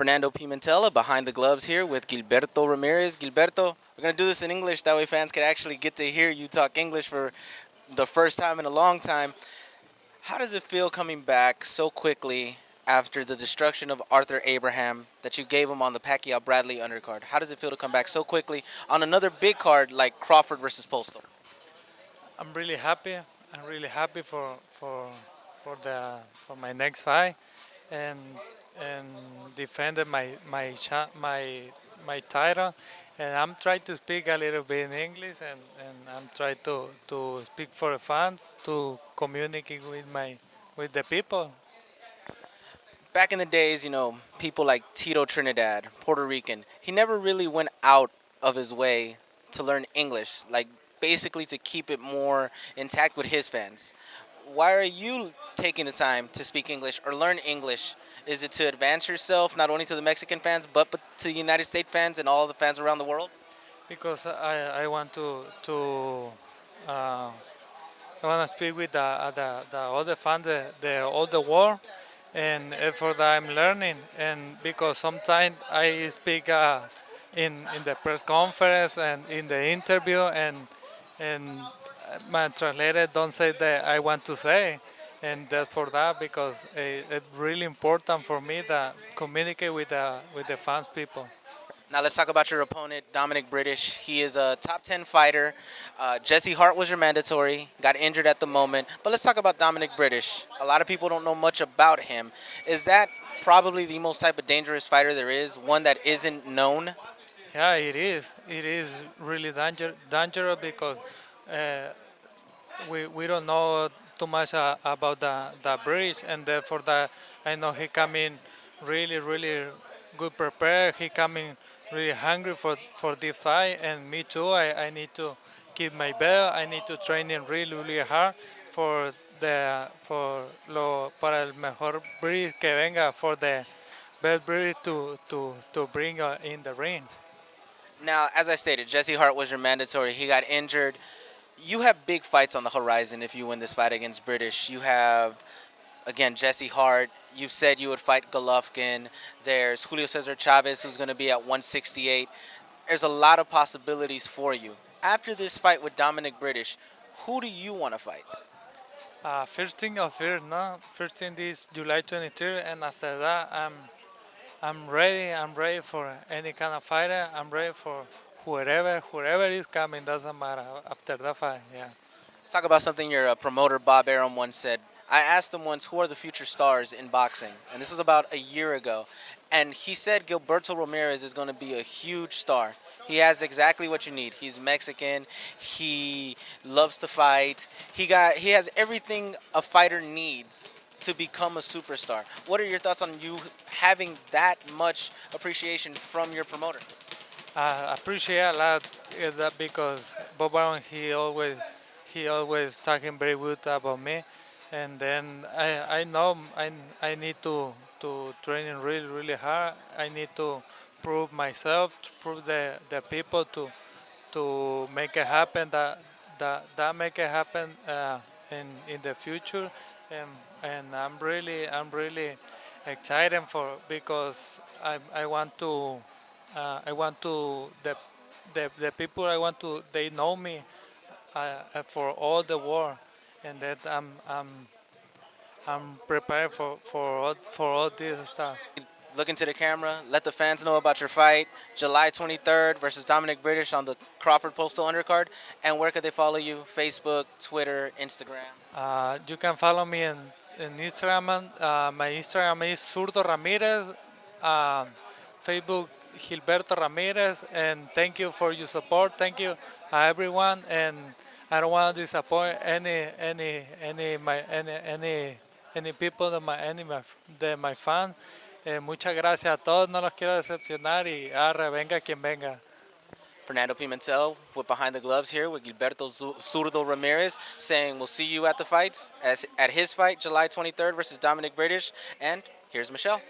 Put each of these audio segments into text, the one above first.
Fernando Pimentel behind the gloves here with Gilberto Ramirez. Gilberto, we're going to do this in English. That way fans can actually get to hear you talk English for the first time in a long time. How does it feel coming back so quickly after the destruction of Arthur Abraham that you gave him on the Pacquiao-Bradley undercard? How does it feel to come back so quickly on another big card like Crawford versus Postal? I'm really happy. I'm really happy for my next fight, and and defended my title. And I'm trying to speak a little bit in English, and I'm trying to speak for the fans, to communicate with the people. Back in the days, people like Tito Trinidad, Puerto Rican, he never really went out of his way to learn English, like basically to keep it more intact with his fans. Why are you taking the time to speak English or learn English? Is it to advance yourself, not only to the Mexican fans, but to the United States fans and all the fans around the world? Because I want uh, I want to speak with the other fans, the all the world, and for that I'm learning. And because sometimes I speak in the press conference and in the interview, and my translator don't say that I want to say, and that's for that because it's really important for me to communicate with the fans people. Now let's talk about your opponent, Dominic British. He is a top 10 fighter. Jesse Hart was your mandatory, got injured at the moment. But let's talk about Dominic British. A lot of people don't know much about him. Is that probably the most type of dangerous fighter there is, one that isn't known? Yeah, it is. It is really dangerous because we don't know too much about the bridge, and therefore that I know he coming really good prepared. He coming really hungry for this fight, and me too. I need to keep my belt. I need to train it really hard for para el mejor bridge que venga, for the best bridge to bring in the ring. Now, as I stated, Jesse Hart was your mandatory. He got injured. You have big fights on the horizon if you win this fight against British. You have, again, Jesse Hart. You've said you would fight Golovkin. There's Julio Cesar Chavez, who's going to be at 168. There's a lot of possibilities for you. After this fight with Dominic British, who do you want to fight? First thing of first, no. First thing is July 23rd, and after that, I'm ready. I'm ready for any kind of fighter. I'm ready for whoever is coming. Doesn't matter after that fight. Yeah. Let's talk about something your promoter Bob Arum once said. I asked him once, who are the future stars in boxing? And this was about a year ago. And he said Gilberto Ramirez is going to be a huge star. He has exactly what you need. He's Mexican. He loves to fight. He has everything a fighter needs to become a superstar. What are your thoughts on you having that much appreciation from your promoter? I appreciate a lot that because Bob Brown he always talking very good about me, and then I know I need to train really hard. I need to prove myself, to prove the people to make it happen, that make it happen in the future, and I'm really excited for because I want to the people I want to they know me for all the world, and that I'm prepared for all this stuff. Look into the camera. Let the fans know about your fight, July 23rd versus Dominic British on the Crawford Postal undercard. And where could they follow you? Facebook, Twitter, Instagram? You can follow me in Instagram. My Instagram is Zurdo Ramirez. Facebook Gilberto Ramirez. And thank you for your support. Thank you everyone. And I don't want to disappoint any people de my fans. Muchas gracias a todos, no los quiero decepcionar y arre, venga quien venga. Fernando Pimentel with Behind the Gloves here with Gilberto Zurdo Ramirez saying we'll see you at the fights, at his fight July 23rd versus Dominic British. And here's Michelle.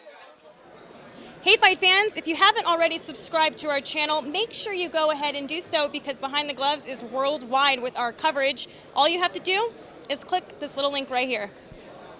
Hey Fight fans, if you haven't already subscribed to our channel, make sure you go ahead and do so because Behind the Gloves is worldwide with our coverage. All you have to do is click this little link right here.